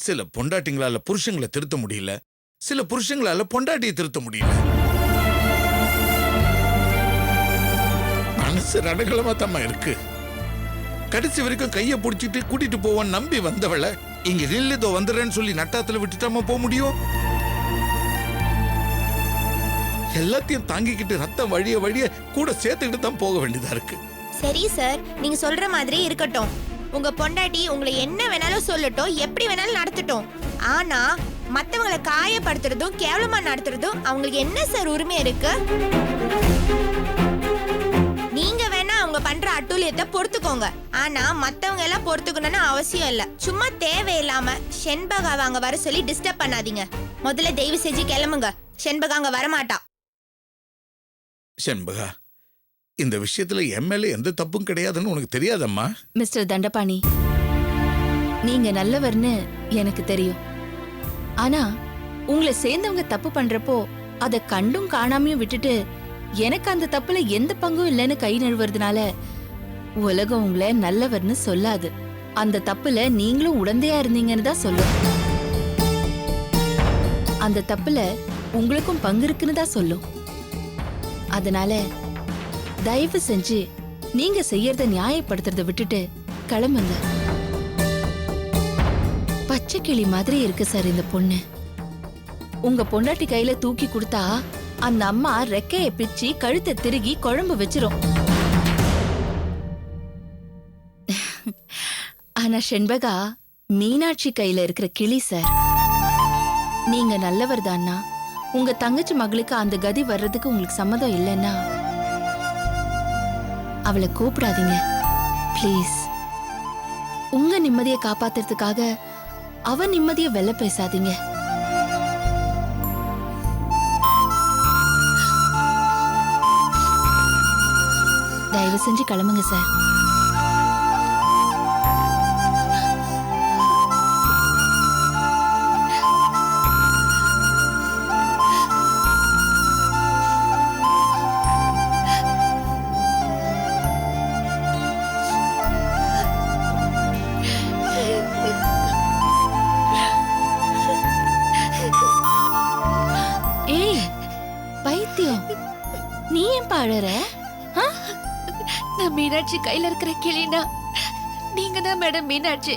சில பொண்டாட்டிங்களால புருஷங்களை திருத்த முடியல, சில புருஷங்களால பொண்டாட்டியை திருத்த முடியல. மனசு ரணகலமா தம்மா இருக்கு. கடைசி வரைக்கும் கைய புடிச்சிட்டு கூட்டிட்டு போவான் நம்பி வந்தவளை இங்க நில்லுதோ வந்துடுறேன்னு சொல்லி நட்டாத்துல விட்டுட்டாம போக முடியும்? எல்லாத்தையும் தாங்கிக்கிட்டு ரத்தம் வழிய வழிய கூட சேர்த்துக்கிட்டு தான் போக வேண்டியதா இருக்கு. சரி சார், நீங்க சொல்ற மாதிரி இருக்கட்டும். உங்க பொண்டாட்டி உங்களை என்ன வேணாலும் சொல்லட்டும், எப்படி வேணாலும் நடத்தட்டும். ஆனா மத்தவங்களை காயப்படுத்துறதும் கேவலமா நடத்துறதும் அவங்களுக்கு என்ன சார் உரிமை இருக்கு? நீங்க வேணா அவங்க பண்ற அட்டூழியத்தை பொறுத்துக்கோங்க, ஆனா மத்தவங்க எல்லாம் பொறுத்துக்கணும்னு அவசியம் இல்ல. சும்மா தேவையில்லாம செண்பகாவை அங்க வர சொல்லி டிஸ்டர்ப் பண்ணாதீங்க. முதல்ல தயவு செஞ்சு கிளம்புங்க. செண்பகா அங்க வரமாட்டா. செண்பகா, இந்த விஷயத்துல எம்எல்ஏ எந்த தப்பும் கிடையாதுன்னு உனக்கு தெரியாதம்மா? மிஸ்டர் தண்டபாணி, நீங்க நல்லவர்னு எனக்கு தெரியும். ஆனா உங்களை சேர்ந்தவங்க தப்பு பண்றப்போ அத கண்டும் காணாமையும் விட்டுட்டு எனக்கு அந்த தப்புல எந்த பங்கும் இல்லைன்னு கை நழுவுறதுனால உலகம் உங்களை நல்லவர்னு சொல்லாது. அந்த தப்புல நீங்களும் உடந்தையா இருந்தீங்கன்னு தான் சொல்லும். அந்த தப்புல உங்களுக்கும் பங்கு இருக்குன்னு தான் சொல்லும். அதனால தயவு செஞ்சு நீங்க செய்யறத நியாயப்படுத்துறத விட்டுட்டு கிளம்புங்க. பச்சை கிளி மாதிரி இருக்கு சார் இந்த பொண்ணு. உங்க பொண்டாட்டி கையில தூக்கி கொடுத்தா அந்த அம்மா ரெக்கைய பிச்சு கழுத்தை திருகி குழம்பு வச்சிரும். ஆனா செண்பகா மீனாட்சி கையில இருக்கிற கிளி சார். நீங்க நல்லவர் தானா? உங்க தங்கச்சி மகளுக்கு அந்த கதி வர்றதுக்கு உங்களுக்கு சம்மதம் இல்லைன்னா அவளை கூப்பிடாதீங்க ப்ளீஸ். உங்க நிம்மதியை காப்பாத்துறதுக்காக அவ நிம்மதியை வெல்ல பேசாதீங்க. தயவு செஞ்சு கிளம்புங்க சார். நீ ஏன் பாழற? நான் மீனாட்சி கையில இருக்கிற கிளினா நீங்க தான் மேடம் மீனாட்சி.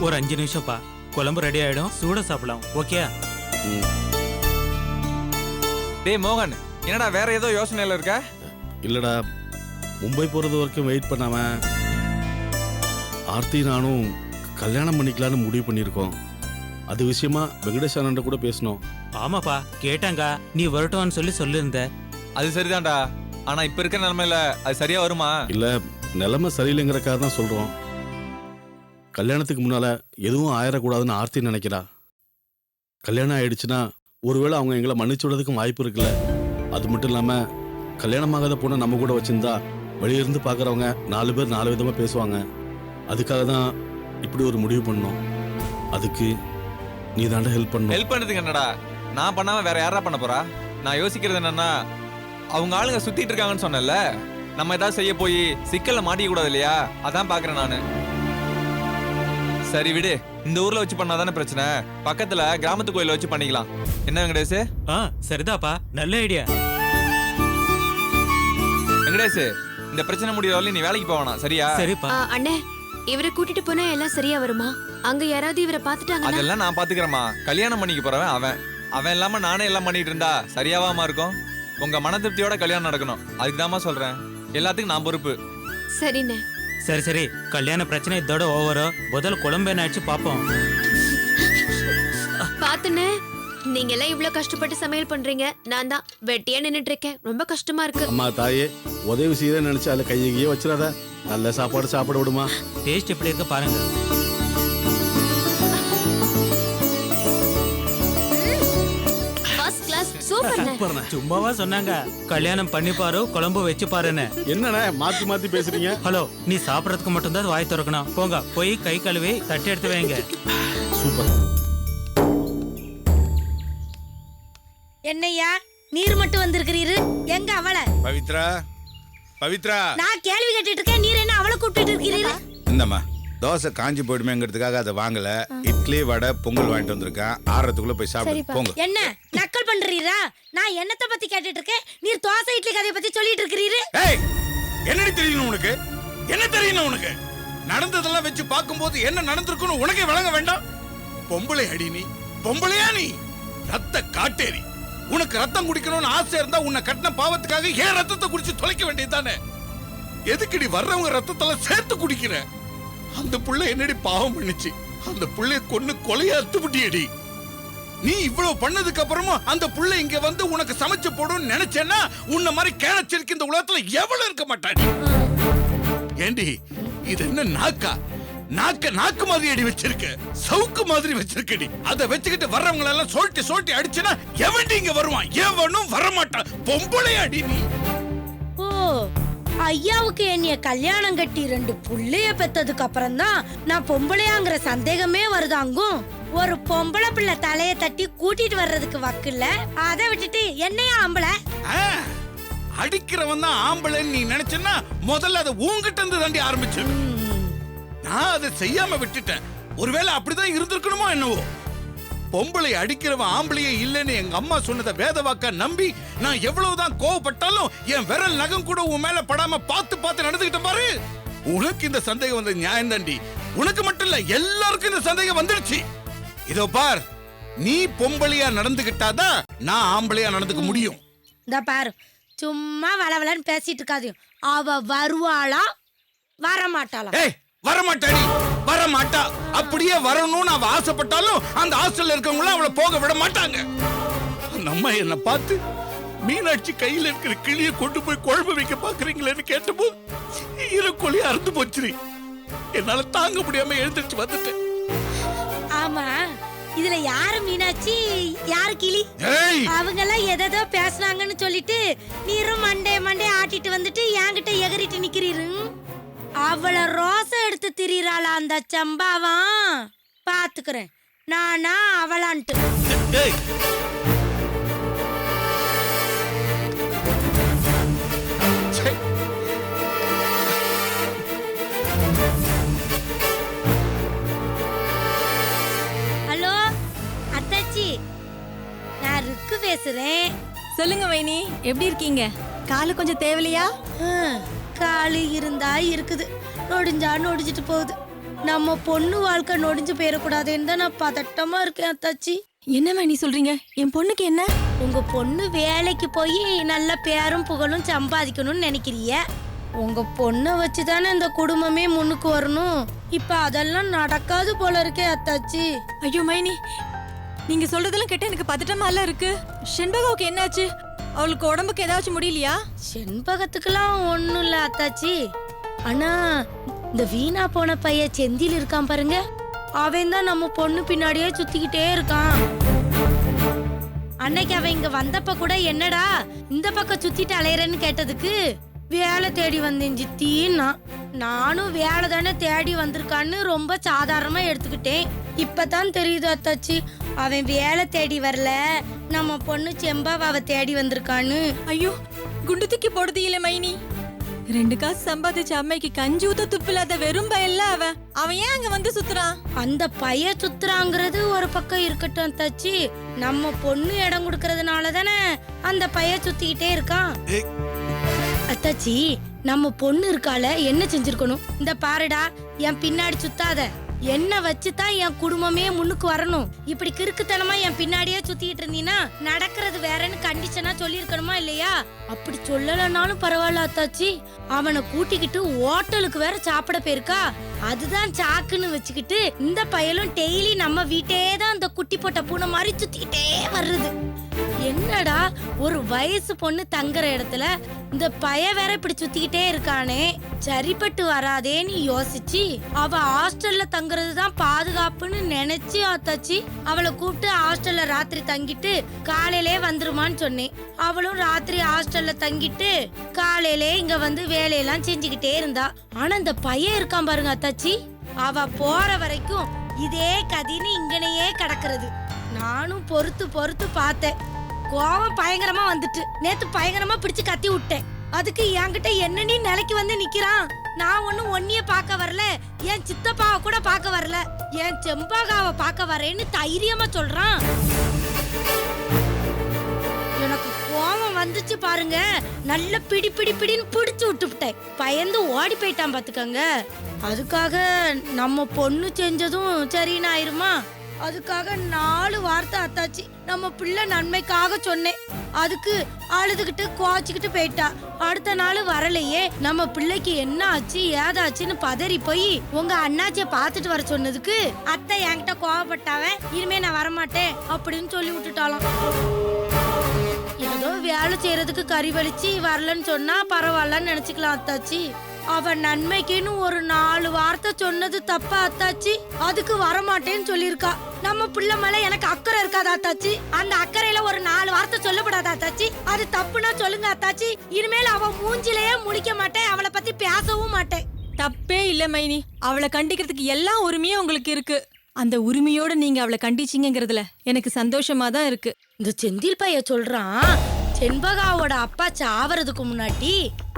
ஒரு 5 நிமிஷம்ப்பா, குழம்பு ரெடி ஆயிடும், சூட சாப்பிடலாம். ஓகே? டேய் மோகன், என்னடா வேற ஏதோ யோசனையில இருக்க? இல்லடா, மும்பை போறது வரைக்கும் வெயிட் பண்ணாம ஆர்த்தி நானும் கல்யாணம் பண்ணிக்கலான்னு முடிவு பண்ணியிருக்கோம். அது விஷயமா வெங்கடேஷ் அண்ணன் கூட பேசணும். ஆமாப்பா, கேட்டாங்க. நீ வரட்டும்னு சொல்லி சொல்லிருந்த. அது சரிதான்டா, ஆனா இப்ப இருக்கிற நிலைமையில அது சரியா வருமா? இல்ல, நிலைமை சரியில்லைங்கிறக்காக தான் சொல்றோம். கல்யாணத்துக்கு முன்னால எதுவும் ஆயிடக்கூடாதுன்னு ஆர்த்தி நினைக்கிறா. கல்யாணம் ஆயிடுச்சுன்னா ஒருவேளை அவங்க எங்களை மன்னிச்சு விடுறதுக்கும் வாய்ப்பு இருக்குல்ல. அது மட்டும் இல்லாம கல்யாணமாகாத பொண்ணை நம்ம கூட வச்சிருந்தா வெளியிருந்து பாக்குறவங்க 4 பேர் 4 விதமா பேசுவாங்க. அதுக்காக தான் இப்படி ஒரு முடிவு பண்ணோம். அதுக்கு நீ தாண்டா ஹெல்ப் பண்ணணும். ஹெல்ப் பண்ணதுக்கு என்னடா, நான் பண்ணாம வேற யாரா பண்ண போறா? நான் யோசிக்கிறது என்னன்னா, அவங்க ஆளுங்க சுத்திட்டு இருக்காங்கன்னு சொன்னல, நம்ம ஏதாவது செய்ய போய் சிக்கல்ல மாட்டிக்க கூடாது இல்லையா? அதான் பாக்குறேன் நானு. சரி விடு, இந்த ஊர்ல வச்சு பண்ணாதானே பிரச்சனை, பக்கத்துல கிராமத்து கோயில வச்சு பண்ணிக்கலாம். என்ன வெங்கடேஷ்? சரிதாப்பா, நல்ல ஐடியா. வெங்கடேஷ், இந்த பிரச்சனை முடியற நீ வேலைக்கு போவானா? சரியா? சரிப்பா. அண்ணே, இவரை கூட்டிட்டு போனா எல்லாம் சரியா வருமா? அங்க யாராவது இவரை பாத்துட்டாங்க? அதெல்லாம் நான் பாத்துக்கிறேமா. கல்யாணம் பண்ணிக்க போறவன் அவன் இல்லாம நானே எல்லாம் பண்ணிட்டு இருந்தா சரியாவாமா இருக்கும்? உங்க மன திருப்தியோட கல்யாணம் நடக்கணும், அதுக்குதாமா சொல்றேன். எல்லாத்துக்கும் நான் பொறுப்பு. சரிண்ணே. சரி சரி, கல்யாண பிரச்சனை இதோட ஓவரோ. முதல்ல குழம்பு என்னாச்சு பாப்போம். பாத்துண்ணே, நீங்க எல்லாம் இவ்வளவு கஷ்டப்பட்டு சமையல் பண்றீங்க, நான் தான் வெட்டியா நின்னுட்டு இருக்கேன். ரொம்ப கஷ்டமா இருக்கு. அம்மா தாயே, உதவி செய்ய நினைச்சு அதுல கையே வச்சிடாத. நல்ல சாப்பாடு சாப்பிட விடுமா. டேஸ்ட் எப்படி இருக்கு பாருங்க. ஃபர்ஸ்ட் கிளாஸ், சூப்பர்ண்ணே. சும்மாவா சொன்னாங்க கல்யாணம் பண்ணி பாரு குழம்பு வச்சு பாருன்னு. என்னண்ணே மாத்தி மாத்தி பேசுறீங்க? ஹலோ, நீ சாப்பிடறதுக்கு மட்டும்தான் வாய் திறக்கணும். போங்க, போய் கை கழுவி தட்டி எடுத்து வைங்க. சூப்பர். என்னையா நீர் மட்டும் வந்திருக்கிறீரு? எங்க அவளை? பவித்ரா, பவித்ரா, நான் கேள்வி கேட்டுட்டு இருக்கேன், நீர் என்ன அவளை கூப்பிட்டு இருக்கிறீரு? இந்தம்மா தோசை காஞ்சி போயிடுமேங்கிறதுக்காக அதை வாங்கல. இட்லி வடை பொங்கல் வாங்கிட்டு வந்திருக்கேன். ஆறதுக்குள்ள போய் சாப்பிடு போங்க. என்ன நக்கல் பண்றீரா? நான் என்னத்தை பத்தி கேட்டுட்டு இருக்கேன், நீர் தோசை இட்லி கதையை பத்தி சொல்லிட்டு இருக்கிறீரு. ஏய், என்னடி தெரியணும் உனக்கு? என்ன தெரியணும் உனக்கு? நடந்ததெல்லாம் வச்சு பார்க்கும்போது என்ன நடந்திருக்குன்னு உனக்கே விளங்க வேண்டாம்? பொம்பளை அடி நீ, பொம்பளையா நீ? ரத்த காட்டேரி. உனக்கு ரத்தம் குடிக்கணும்னு ஆசை இருந்தா உன்னை கட்டின பாவத்துக்காக ஏன் ரத்தத்தை குடிச்சு தொலைக்க வேண்டியதுதானே? எதுக்குடி வர்றவங்க ரத்தத்தெல்லாம் சேர்த்து குடிக்கிற? அந்த புள்ள என்னடி பாவம் பண்ணுச்சு? அந்த புள்ளைய கொன்னு கொலையா அத்துப்பட்டியடி. நீ இவ்வளவு பண்ணதுக்கு அப்புறமா அந்த புள்ள இங்க வந்து உனக்கு சமைச்சு போடுன்னு நினைச்சேன்னா உன்ன மாதிரி கேனச்சிருக்கு இந்த உலகத்துல எவ்வளவு இருக்க மாட்டாடி. ஏண்டி இது என்ன நாக்கா? நாக்கு மாதிரி அடி வச்சிருக்க, சவுக்கு மாதிரி வச்சிருக்கடி. அதை வச்சுக்கிட்டு வர்றவங்க எல்லாம் சொல்லிட்டு அடிச்சுனா எவன்டி இங்க வருவான்? எவனும் வரமாட்டான். பொம்பளை அடி நீ. ஓ, ஐயாவுக்கு என்னைய கல்யாணம் கட்டி 2 புள்ளைய பெத்ததுக்கு அப்புறம் தான் நான் பொம்பளையாங்கிற சந்தேகமே வருதாங்கும். ஒரு பொம்பளை பிள்ளை தலைய தட்டி கூட்டிட்டு வர்றதுக்கு வக்கில்ல, அதை விட்டுட்டு என்னையா ஆம்பளை? அடிக்கிறவன் தான் ஆம்பளைன்னு நீ நினைச்சேன்னா முதல்ல அதை உன்கிட்ட இருந்து தாண்டி ஆரம்பிச்சு. நான் அதை செய்யாம விட்டுட்டேன். ஒருவேளை அப்படிதான் இருந்திருக்கணுமோ என்னவோ. பொம்பளை அடிக்கிறவன் ஆம்பளையே இல்லைன்னு எங்க அம்மா சொன்னதை வேத வாக்கா நம்பி நான் எவ்வளவுதான் கோவப்பட்டாலும் என் விரல் நகம் கூட உன் மேல படாம பார்த்து நடந்துகிட்ட பாரு. உனக்கு இந்த சந்தேகம் வந்த நியாயம் தாண்டி. உனக்கு மட்டும் இல்ல, எல்லாருக்கும் இந்த சந்தேகம் வந்துருச்சு. இதோ பார், நீ பொம்பளையா நடந்துகிட்டாதான் நான் ஆம்பளையா நடந்துக்க முடியும். இந்த பாரு, சும்மா வளவலன்னு பேசிட்டு இருக்காது. அவ வருவாளா வரமாட்டாளா? ஏய், வரமாட்டாடி, வரமாட்டா. அப்படியே வரணும்னு அவ ஆசைப்பட்டாலும் அந்த ஹாஸ்டல்ல இருக்கவங்க அவளை போக விட மாட்டாங்க. அந்த அம்மா என்ன பார்த்து மீனாட்சி கையில இருக்கிற கிளியை கொண்டு போய் குழம்பு வைக்க பாக்குறீங்களேன்னு கேட்டபோது ஈரக்கொலி அறுந்து போச்சு. என்னால தாங்க முடியாம எழுந்திருச்சு வந்துட்டேன். ஆமா, இதுல யாரு மீனாட்சி யாரு கிளி? அவங்க எல்லாம் எதோ பேசுனாங்கன்னு சொல்லிட்டு நீரும் மண்டே ஆட்டிட்டு வந்துட்டு என்கிட்ட எகறிட்டு நிக்கிறீரு. அவளை ரோசை எடுத்து திரிறாளா அந்த சம்பாவம்? பாத்துக்கிறேன் நானா அவளான்ட்டு. ஹலோ அத்தாச்சி, நான் ருக்கு பேசுறேன். சொல்லுங்க மைனி, எப்படி இருக்கீங்க? காலு கொஞ்சம் தேவலையா? காலு இருந்தா இருக்குது, நொடிஞ்சா நொடிஞ்சிட்டு போகுது. நம்ம பொண்ணு வாழ்க்கை நொடிஞ்சு போயிடக்கூடாதுன்னு தான் நான் பதட்டமா இருக்கேன் அத்தாச்சி. என்ன மைனி சொல்றீங்க? என் பொண்ணுக்கு என்ன? உங்க பொண்ணு வேலைக்கு போய் நல்ல பேரும் புகழும் சம்பாதிக்கணும்னு நினைக்கிறீங்க. உங்க பொண்ணை வச்சுதானே இந்த குடும்பமே முன்னுக்கு வரணும். இப்ப அதெல்லாம் நடக்காது போல இருக்கே அத்தாச்சி. ஐயோ மைனி, நீங்க சொல்றதெல்லாம் கேட்ட எனக்கு பதட்டமா எல்லாம் இருக்கு. செண்பகாவுக்கு என்னாச்சு? அவளுக்கு உடம்புக்கு ஏதாச்சும் முடியலையா? செண்பகத்துக்கெல்லாம் ஒண்ணும் இல்ல அத்தாச்சி. ஆனா இந்த வீணா போன பையன் செந்தில் இருக்கான் பாருங்க, அவன் தான் நம்ம பொண்ணு பின்னாடியே சுத்திக்கிட்டே இருக்கான். அன்னைக்கு அவன் இங்க வந்தப்ப கூட என்னடா இந்த பக்கம் சுத்திட்டு அலையறன்னு கேட்டதுக்கு வேலை தேடி வந்தேன் சித்தின்னா. நானும் வேலை தானே தேடி வந்திருக்கான்னு ரொம்ப சாதாரணமா எடுத்துக்கிட்டேன். இப்பதான் தெரியுது அத்தாச்சி, அவன் வேலை தேடி வரல, நம்ம பொண்ணு செம்பாவை தேடி வந்திருக்கான்னு. ஐயோ, குண்டு தூக்கி போடுது இல்ல மைனி. 2 காசு சம்பாதிச்ச அம்மைக்கு கஞ்சி ஊத்த துப்பில்லாத வெறும் பயல்ல அவன் ஏன் அங்க வந்து சுத்துறான்? அந்த பைய சுத்துறாங்கிறது ஒரு பக்கம் இருக்கட்டும் அத்தாச்சி, நம்ம பொண்ணு இடம் கொடுக்கறதுனால தானே அந்த பைய சுத்திக்கிட்டே இருக்கான். அத்தாச்சி, நம்ம பொண்ணு இருக்கால என்ன செஞ்சிருக்கணும்? இந்த பாருடா, என் பின்னாடி சுத்தாத, என்ன வச்சுதான் என் குடும்பமே முன்னுக்கு வரணும். இப்படி கிறுக்குத்தனமா என் பின்னாடியே சுத்திட்டு இருந்தீங்கன்னா நடக்கிறது வேறன்னு கண்டிஷனா சொல்லி இருக்கணுமா இல்லையா? அப்படி சொல்லலனாலும் பரவாயில்ல அத்தாச்சி, அவனை கூட்டிக்கிட்டு ஹோட்டலுக்கு வேற சாப்பிட போயிருக்கா. அதுதான் சாக்குன்னு வச்சுக்கிட்டு இந்த பயலும் டெய்லி நம்ம வீட்டே தான் அந்த குட்டி போட்ட பூனை மாதிரி சுத்திக்கிட்டே வர்றது. என்னடா ஒரு வயசு பொண்ணு தங்குற இடத்துல இந்த பய வேற இப்படி சுத்திக்கிட்டே இருக்கானே, சரிப்பட்டு வராதேன்னு யோசிச்சு அவ ஹாஸ்டல்ல தங்குறது தான் பாதுகாப்புன்னு நினைச்சு ஆத்தாச்சி அவளை கூப்பிட்டு ஹாஸ்டல்ல ராத்திரி தங்கிட்டு காலையிலே வந்துருமான்னு சொன்னேன். அவளும் ராத்திரி ஹாஸ்டல்ல தங்கிட்டு காலையிலே இங்க வந்து வேலையெல்லாம் செஞ்சுக்கிட்டே இருந்தா. ஆனா இந்த பையன் இருக்கான் பாருங்க அத்தாச்சி, அவ போற வரைக்கும் இதே கதின்னு இங்கனையே கிடக்குறது. நானும் பொறுத்து பொறுத்து பார்த்தேன். கோவம் பயங்கரமா வந்துட்டு நேத்து பயங்கரமா பிடிச்சு கத்தி விட்டேன். அதுக்கு என்கிட்ட என்ன நீ நிலைக்கு வந்து நிக்கிறான். நான் ஒன்னும் ஒன்னிய பார்க்க வரல, என் சித்தப்பாவை கூட பார்க்க வரல, என் செம்பாகாவை பார்க்க வரேன்னு தைரியமா சொல்றான். எனக்கு கோவம் வந்துச்சு பாருங்க, நல்ல பிடி பிடி பிடின்னு பிடிச்சு விட்டுவிட்டேன். பயந்து ஓடி போயிட்டான் பாத்துக்கங்க. அதுக்காக நம்ம பொண்ணு செஞ்சதும் சரின்னு ஆயிருமா? அதுக்காக 4 வார்த்தை அத்தாச்சி நம்ம பிள்ளை நன்மைக்காக சொன்னேன். அதுக்கு அழுதுகிட்டு கோச்சிக்கிட்டு போயிட்டா. அடுத்த நாள் வரலையே. நம்ம பிள்ளைக்கு என்ன ஆச்சு ஏதாச்சுன்னு பதறி போய் உங்க அண்ணாச்சிய பாத்துட்டு வர சொன்னதுக்கு அத்தை என்கிட்ட கோவப்பட்டாவன், இனிமே நான் வரமாட்டேன் அப்படின்னு சொல்லி விட்டுட்டாலாம். ஏதோ வேலை செய்யறதுக்கு கறி வலிச்சு வரலன்னு சொன்னா பரவாயில்லன்னு நினைச்சுக்கலாம் அத்தாச்சி. அவ நன்மைக்குன்னு ஒரு 4 வார்த்தை சொன்னது தப்பா அத்தாச்சி? அதுக்கு வரமாட்டேன்னு சொல்லிருக்கா. நம்ம பிள்ளை மேல எனக்கு அக்கறை இருக்காதா அத்தாச்சி? அந்த அக்கறையில ஒரு 4 வார்த்தை சொல்லப்படாதா அத்தாச்சி? அது தப்புனா சொல்லுங்க அத்தாச்சி. இனிமேல் அவ மூஞ்சிலேயே முழிக்க மாட்டேன், அவளை பத்தி பேசவும் மாட்டேன். தப்பே இல்ல மைனி, அவளை கண்டிக்கிறதுக்கு எல்லா உரிமையும் உங்களுக்கு இருக்கு. அந்த உரிமையோட நீங்க அவளை கண்டிச்சீங்கிறதுல எனக்கு சந்தோஷமா தான் இருக்கு. இந்த செந்தில் பைய சொல்றான், செண்பகாவோட அப்பா சாவறதுக்கு முன்னாடி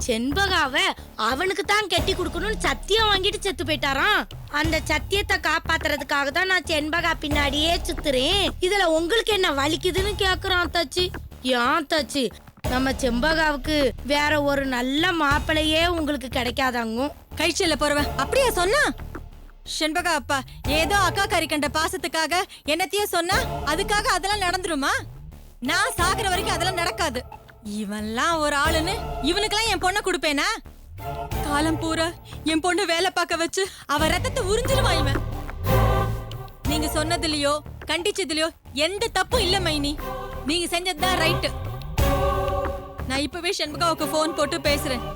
செண்பகாவை அவனுக்கு தான் கட்டி கொடுக்கணும்னு சத்தியம் வாங்கிட்டு செத்து போயிட்டாராம். அந்த சத்தியத்தை காப்பாத்துறதுக்காக தான் நான் செண்பகா பின்னாடியே சுத்துறேன். இதுல உங்களுக்கு என்ன வலிக்குதுன்னு கேக்குறான் தாச்சி. ஏன் தாச்சி, நம்ம செண்பகாவுக்கு வேற ஒரு நல்ல மாப்பிளையே உங்களுக்கு கிடைக்காதாங்க? கைச்சல்ல போறவன் அப்படியே சொன்னா? செண்பகா அப்பா ஏதோ அக்கா கறி கண்ட பாசத்துக்காக என்னத்தையும் சொன்னா அதுக்காக அதெல்லாம் நடந்துருமா? நான் சாகுற வரைக்கும் அதெல்லாம் நடக்காது. இவன்லாம் ஒரு ஆளுன்னு இவனுக்கெல்லாம் என் பொண்ணை கொடுப்பேனா? காலம் பூரா என் பொண்ணு வேலை பார்க்க வச்சு அவ ரத்தத்தை உறிஞ்சிருவான் இவன். நீங்க சொன்னதுலயோ கண்டிச்சதுலயோ எந்த தப்பும் இல்ல மைனி. நீங்க செஞ்சதுதான் ரைட்டு. நான் இப்பவே செண்பகாவுக்கு போன் போட்டு பேசுறேன்.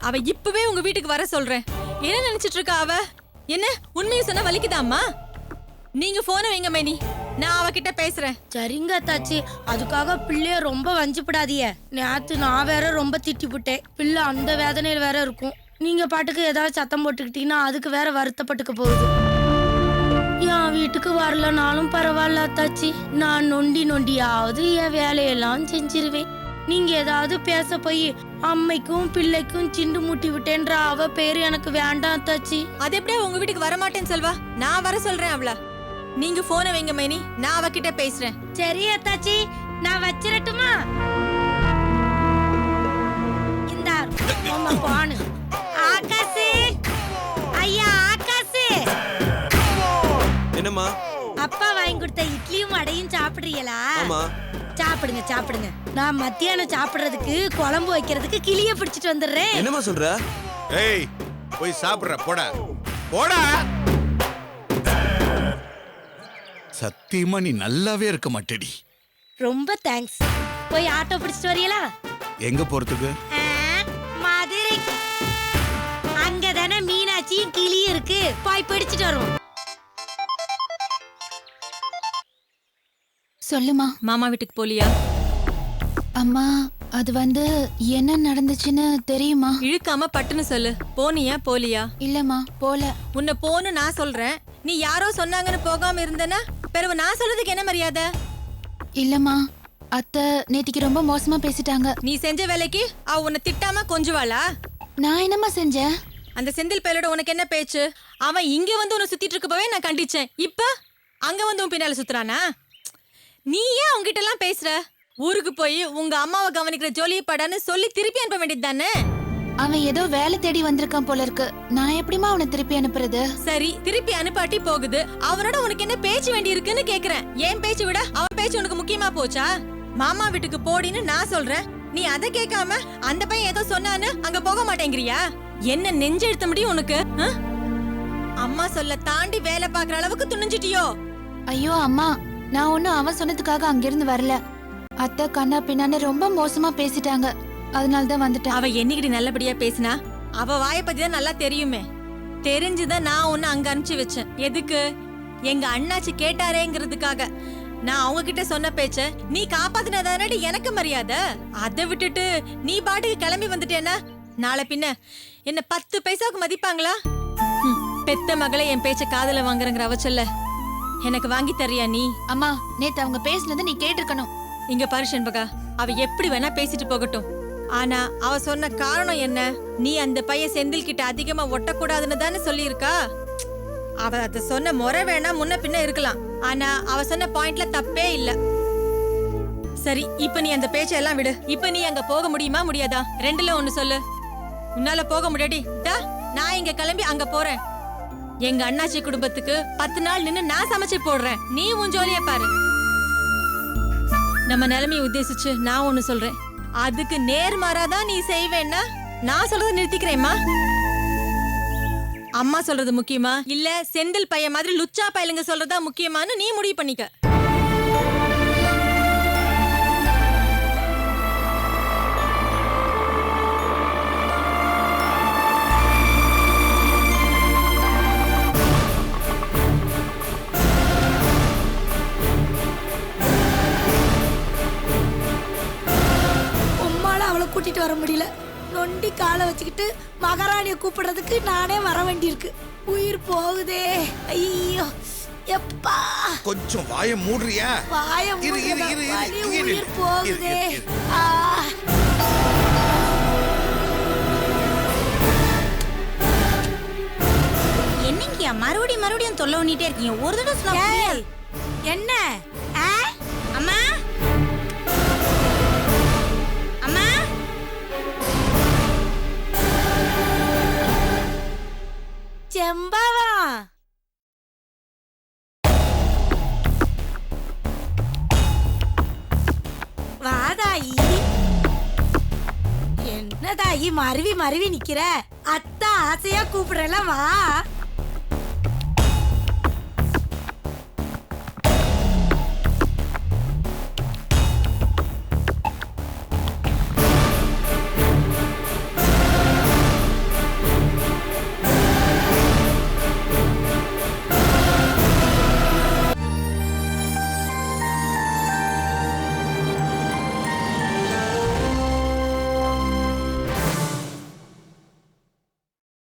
அவ இப்பவே உங்க வீட்டுக்கு வர சொல்றேன். என்ன நினைச்சிட்டு இருக்கா அவ? என்ன உண்மையை சொன்னா வலிக்குதாம்மா? நீங்க போன வைங்க மைனி, நான் அவகிட்ட பேசுறேன். சரிங்க தாச்சி, அதுக்காக பிள்ளைய ரொம்ப வஞ்சிப்படாதீங்க. நேத்து நான் வேற ரொம்ப திட்டி விட்டேன். பிள்ளை அந்த வேதனையில வேற இருக்கும். நீங்க பாட்டுக்கு ஏதாவது சத்தம் போட்டுக்கிட்டீங்கன்னா அதுக்கு வேற வருத்தப்பட்டுக்க போகுது. என் வீட்டுக்கு வரலனாலும் பரவாயில்ல தாச்சி, நான் நொண்டி நொண்டியாவது என் வேலையெல்லாம் செஞ்சிருவேன். நீங்க ஏதாவது பேச போய் அம்மைக்கும் பிள்ளைக்கும் சிண்டு முட்டி விட்டேன்ற அவ பேரு எனக்கு வேண்டாம் தாச்சி. அது எப்படியா உங்க வீட்டுக்கு வர மாட்டேன்னு சொல்வா? நான் வர சொல்றேன் அவள. நீங்க போன வைங்க மைனி, நான் அவகிட்ட பேசுறேன். சரி அத்தாச்சி, நான் வச்சிரட்டுமா? இந்த போனு ஆகாசு, ஐயா ஆகாசு. என்னம்மா? அப்பா வாங்கி கொடுத்த இட்லியும் அடையும் சாப்பிடுறீங்களா? ஆமா. சாப்பிடுங்க சாப்பிடுங்க. நான் மத்தியானம் சாப்பிடுறதுக்கு குழம்பு வைக்கிறதுக்கு கிளிய பிடிச்சிட்டு வந்துடுறேன். என்னம்மா சொல்ற? ஏய் போய் சாப்பிடுற போடா போடா. சத்தியமா நீ நல்லாவே இருக்க மாட்டேடி. ரொம்ப தேங்க்ஸ். போய் ஆட்டோ பிடிச்சிட்டு வரீங்களா? எங்க போறதுக்கு? மதுரை. அங்கதானே மீனாட்சியும் கிளியும் இருக்கு, போய் பிடிச்சிட்டு வருவோம். சொல்லுமா. மாமா வீட்டுக்கு போலியா? அம்மா, அது என்ன நடந்துச்சுன்னு தெரியுமா? இழுக்காம பட்டுன்னு சொல்லு. போனியா போலியா? இல்லம்மா, போல. உன்னை போன்னு நான் சொல்றேன். நீ யாரோ சொன்னாங்கன்னு போகாம இருந்தனா பிறகு நான் சொல்றதுக்கு என்ன மரியாதை? இல்லம்மா, அத்தை நேத்திக்கு ரொம்ப மோசமா பேசிட்டாங்க. நீ செஞ்ச வேலைக்கு அவ உன்னை திட்டாம கொஞ்சுவாளா? நான் என்னம்மா செஞ்சேன்? அந்த செந்தில் பயலோட உனக்கு என்ன பேச்சு? அவன் இங்க வந்து உன்னை சுத்திட்டு இருக்கப்பவே நான் கண்டிச்சேன். இப்ப அங்க வந்து உன் பின்னால சுத்துறானா? நீ ஏன் அவங்கிட்ட எல்லாம் பேசுற? ஊருக்கு போய் உங்க அம்மாவை கவனிக்கிற ஜோலியை படான்னு சொல்லி திருப்பி அனுப்ப வேண்டியது தானே? அவன் ஏதோ வேலை தேடி வந்திருக்கான் போல இருக்கு. நான் எப்படிமா அவனை திருப்பி அனுப்புறது? சரி, திருப்பி அனுப்பாட்டி போகுது. அவனோட உனக்கு என்ன பேச்சு வேண்டி இருக்குன்னு கேக்குறேன். ஏன் பேச்சு விட அவன் பேச்சு உனக்கு முக்கியமா போச்சா? மாமா வீட்டுக்கு போடின்னு நான் சொல்றேன். நீ அதை கேட்காம அந்த பையன் ஏதோ சொன்னான்னு அங்க போக மாட்டேங்கிறியா? என்ன நெஞ்செழுத்த முடியும் உனக்கு? அம்மா சொல்ல தாண்டி வேலை பார்க்குற அளவுக்கு துணிஞ்சிட்டியோ? ஐயோ அம்மா, நான் ஒன்னும் அவன் சொன்னதுக்காக அங்கிருந்து வரல. அத்தை கண்ணா பின்னான்னு ரொம்ப மோசமா பேசிட்டாங்க, அதனால தான் வந்துட்டேன். அவ என்னைக்கிடி நல்லபடியா பேசினா? அவ வாயை பத்தி தான் நல்லா தெரியுமே. தெரிஞ்சுதான் நான் உன்னை அங்க அனுப்பிச்சு வச்சேன். எதுக்கு? எங்க அண்ணாச்சி கேட்டாரேங்கிறதுக்காக. நான் அவங்க கிட்ட சொன்ன பேச்ச நீ காப்பாத்தினதானடி எனக்கு மரியாதை. அதை விட்டுட்டு நீ பாட்டுக்கு கிளம்பி வந்துட்டேன்னா நாளை பின்ன என்ன 10 பைசாவுக்கு மதிப்பாங்களா? பெத்த மகளை என் பேச்ச காதுல வாங்குறங்கிற அவச்சல்ல எனக்கு வாங்கி தரியா நீ? அம்மா, நேத்து அவங்க பேசினதை நீ கேட்டிருக்கணும். இங்க பாரு செண்பகா, அவ எப்படி வேணா பேசிட்டு போகட்டும். ஆனா அவ சொன்ன காரணம் என்ன? நீ அந்த பையன் செந்தில் கிட்ட அதிகமா ஒட்டக்கூடாதுன்னு தானே சொல்லி இருக்கா. அவ அத சொன்ன முறை வேணா முன்ன பின்ன இருக்கலாம், ஆனா அவ சொன்ன பாயிண்ட்ல தப்பே இல்ல. சரி, இப்ப நீ அந்த பேச்செல்லாம் விடு. இப்ப நீ அங்க போக முடியுமா முடியாதா? ரெண்டுல ஒண்ணு சொல்லு. உன்னால போக முடியாடி? நான் இங்க கிளம்பி அங்க போறேன். எங்க அண்ணாச்சி குடும்பத்துக்கு 10 நாள் நின்னு நான் சமைச்சு போடுறேன். நீ உன் ஜோலிய பாரு. நம்ம நிலைமையை உத்தேசிச்சு நான் ஒண்ணு சொல்றேன், அதுக்கு நேர்மாறாதான் நீ செய்வேன்னா நான் சொல்றத நிறுத்திக்கிறேம்மா. அம்மா சொல்றது முக்கியமா இல்ல செந்தில் பையன் மாதிரி லுச்சா பையலுங்க சொல்றதா முக்கியமான்னு நீ முடிவு பண்ணிக்க. கூட்டிட்டு வர முடியல. நொண்டி காலை வச்சுக்கிட்டு மகாராணியை கூப்பிடுறதுக்கு நானே வர வேண்டியிருக்கு. உயிர் போகுதே. ஐயோ எப்பா. கொஞ்சம் வாயை மூடுறியா? வாயை மூடுறதா? உயிர் போகுதே. என்னங்கயா மறுபடியும் தொல்லை பண்ணிட்டே இருக்கீங்க? ஒரு தடவை சொன்னா என்ன? அம்மா அம்மா செம்பவா, வாதாயி. என்னதாயி மருவி நிக்கிற? அத்தா ஆசையா கூப்பிடுறல, வா.